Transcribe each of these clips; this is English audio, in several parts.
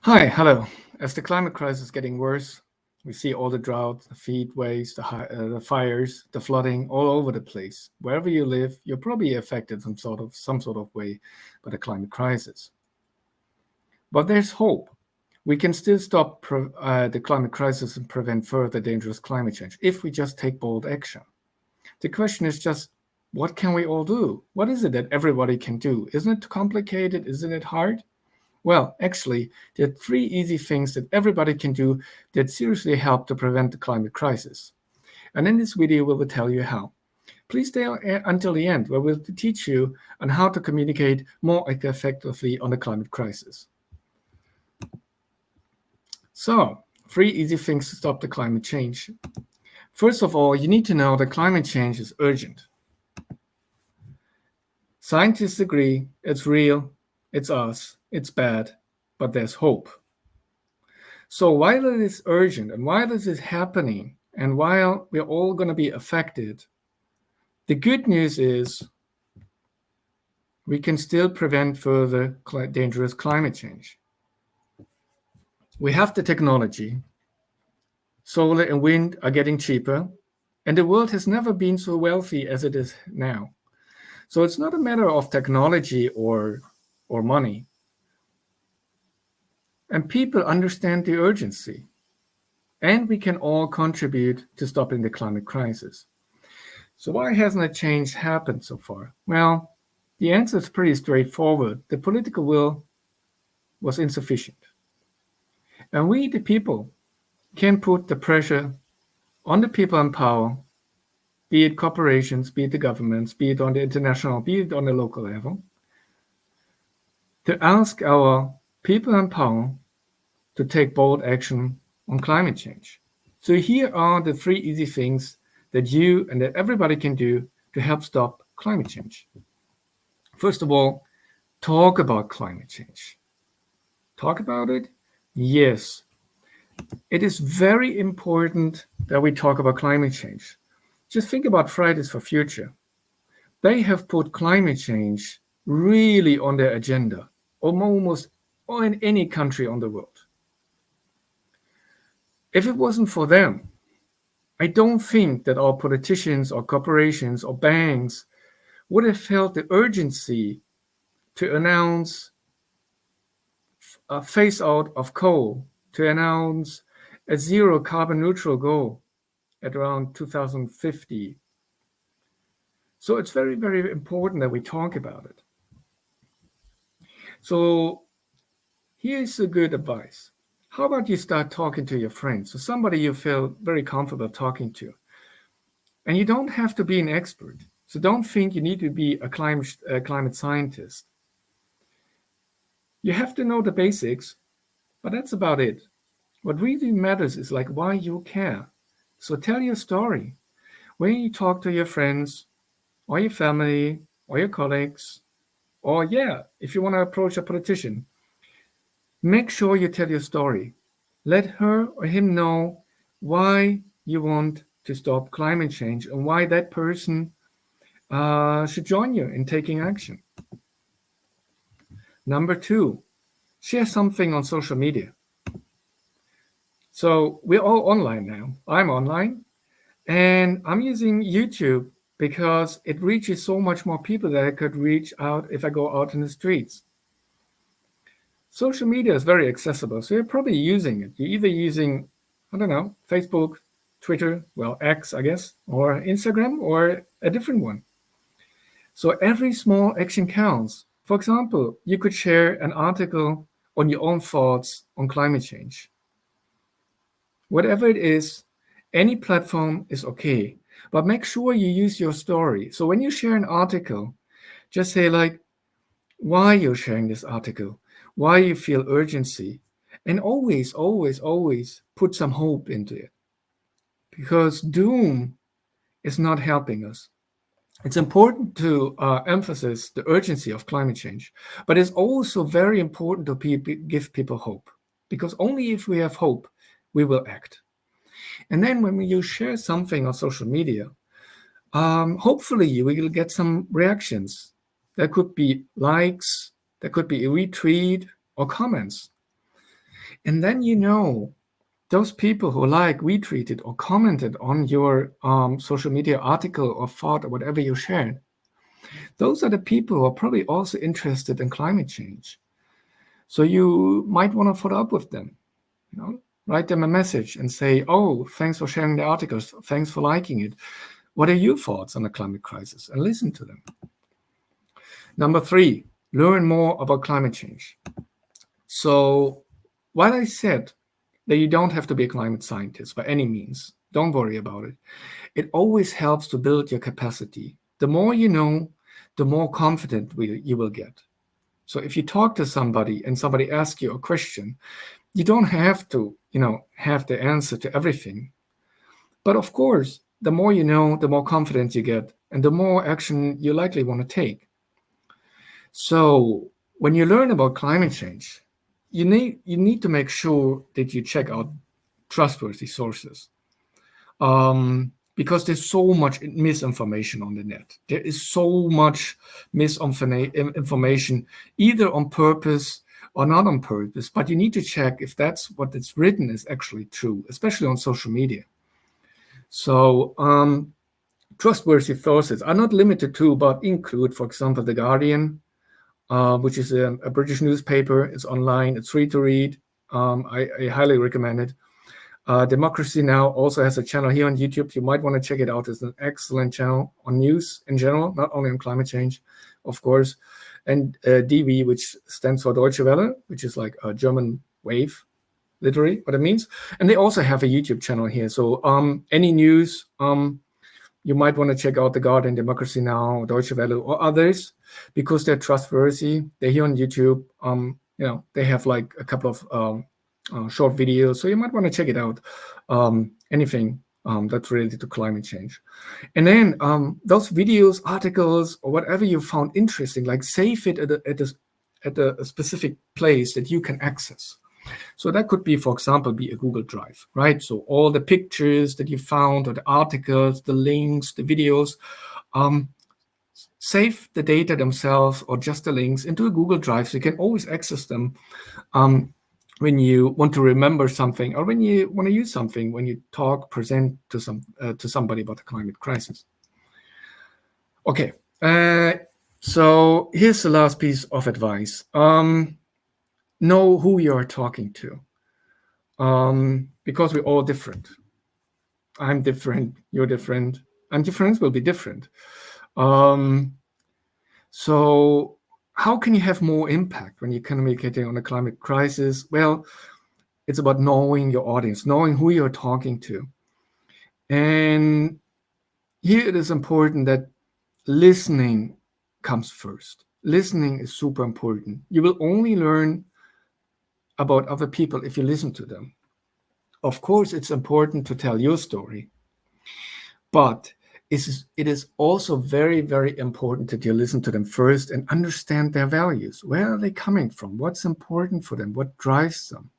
Hi, hello. As the climate crisis is getting worse, we see all the drought, the heat waves, the fires, the flooding all over the place. Wherever you live, you're probably affected some sort of way by the climate crisis. But there's hope. We can still stop the climate crisis and prevent further dangerous climate change if we just take bold action. The question is just, what can we all do? What is it that everybody can do? Isn't it complicated? Isn't it hard? Well, actually, there are three easy things that everybody can do that seriously help to prevent the climate crisis. And in this video, we will tell you how. Please stay until the end, where we'll teach you on how to communicate more effectively on the climate crisis. So, three easy things to stop the climate change. First of all, you need to know that climate change is urgent. Scientists agree it's real, it's us, it's bad, but there's hope. So while it is urgent and while this is happening and while we're all going to be affected, the good news is we can still prevent further dangerous climate change. We have the technology. Solar and wind are getting cheaper, and the world has never been so wealthy as it is now. So it's not a matter of technology or money. And people understand the urgency. And we can all contribute to stopping the climate crisis. So why hasn't a change happened so far? Well, the answer is pretty straightforward. The political will was insufficient. And we, the people, can put the pressure on the people in power, be it corporations, be it the governments, be it on the international, be it on the local level, to ask our people in power to take bold action on climate change. So here are the three easy things that you and that everybody can do to help stop climate change. First of all, talk about climate change. Talk about it? Yes. It is very important that we talk about climate change. Just think about Fridays for Future. They have put climate change really on their agenda, almost in any country on the world. If it wasn't for them, I don't think that our politicians or corporations or banks would have felt the urgency to announce a phase out of coal, to announce a zero carbon neutral goal at around 2050. So it's very, very important that we talk about it. So here's a good advice. How about you start talking to your friends, so somebody you feel very comfortable talking to? And you don't have to be an expert. So don't think you need to be a climate scientist. You have to know the basics, but that's about it. What really matters is like why you care. So tell your story. When you talk to your friends or your family or your colleagues, or if you want to approach a politician, make sure you tell your story. Let her or him know why you want to stop climate change and why that person should join you in taking action. Number two, share something on social media. So we're all online now. I'm online and I'm using YouTube because it reaches so much more people that I could reach out if I go out in the streets. Social media is very accessible, so you're probably using it. You're either using, I don't know, Facebook, Twitter, well, X, I guess, or Instagram, or a different one. So every small action counts. For example, you could share an article on your own thoughts on climate change. Whatever it is, any platform is okay, but make sure you use your story. So when you share an article, just say like, why you're sharing this article, why you feel urgency, and always, always, always put some hope into it. Because doom is not helping us. It's important to emphasize the urgency of climate change, but it's also very important to give people hope, because only if we have hope, we will act. And then when you share something on social media, hopefully you will get some reactions. There could be likes, there could be a retweet or comments. And then those people who retweeted or commented on your social media article or thought or whatever you shared, those are the people who are probably also interested in climate change. So you might want to follow up with them, write them a message and say, oh, thanks for sharing the articles. Thanks for liking it. What are your thoughts on the climate crisis? And listen to them. Number 3, learn more about climate change. So while I said that you don't have to be a climate scientist by any means, don't worry about it. It always helps to build your capacity. The more you know, the more confident you will get. So if you talk to somebody and somebody asks you a question, you don't have to, have the answer to everything. But of course, the more you know, the more confidence you get, and the more action you likely want to take. So when you learn about climate change, you need to make sure that you check out trustworthy sources. Because there's so much misinformation on the net. There is so much misinformation, either on purpose or not on purpose, but you need to check if that's what is written is actually true, especially on social media. So trustworthy sources are not limited to, but include, for example, The Guardian, which is a British newspaper. It's online. It's free to read. I highly recommend it. Democracy Now! Also has a channel here on YouTube. You might want to check it out. It's an excellent channel on news in general, not only on climate change, of course. And DW, which stands for Deutsche Welle, which is like a German wave, literally what it means. And they also have a YouTube channel here. So any news, you might want to check out The Guardian, Democracy Now!, Deutsche Welle, or others, because they're trustworthy. They're here on YouTube. They have like a couple of short videos, so you might want to check it out. Anything that's related to climate change. And then those videos, articles, or whatever you found interesting, like save it at a specific place that you can access. So that could be, for example, be a Google Drive, right? So all the pictures that you found, or the articles, the links, the videos, save the data themselves or just the links into a Google Drive, so you can always access them when you want to remember something, or when you want to use something, when you present to somebody about the climate crisis. Okay, so here's the last piece of advice. Know who you are talking to, because we're all different. I'm different, you're different, and your friends will be different. So how can you have more impact when you're communicating on a climate crisis? Well, it's about knowing your audience, knowing who you're talking to. And here it is important that listening comes first. Listening is super important. You will only learn about other people if you listen to them. Of course, it's important to tell your story, but it is also very, very important that you listen to them first and understand their values. Where are they coming from? What's important for them? What drives them?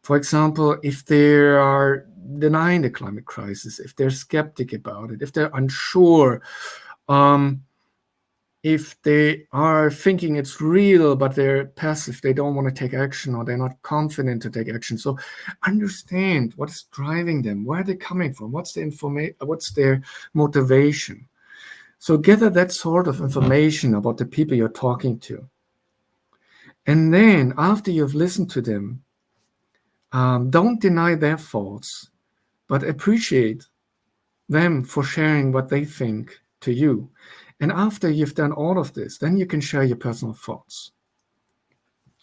For example, if they are denying the climate crisis, if they're skeptic about it, if they're unsure, if they are thinking it's real, but they're passive, they don't want to take action, or they're not confident to take action. So understand what is driving them, where are they coming from, what's their motivation. So gather that sort of information about the people you're talking to. And then after you've listened to them, don't deny their faults, but appreciate them for sharing what they think to you. And after you've done all of this, then you can share your personal thoughts.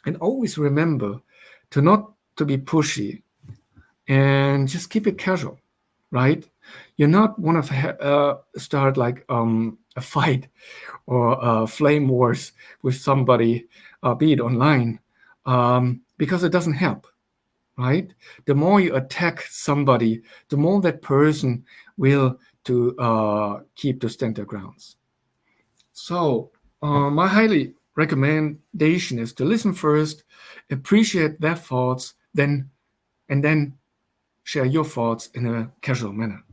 And always remember not to be pushy, and just keep it casual, right? You're not want to start like a fight or flame wars with somebody, be it online, because it doesn't help, right? The more you attack somebody, the more that person will keep to stand their grounds. So my highly recommendation is to listen first, appreciate their thoughts, and then share your thoughts in a casual manner.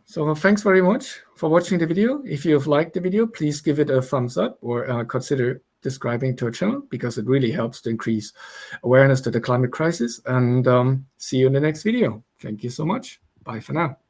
So thanks very much for watching the video. If you've liked the video, please give it a thumbs up, or consider subscribing to our channel, because it really helps to increase awareness to the climate crisis. And see you in the next video. Thank you so much. Bye for now.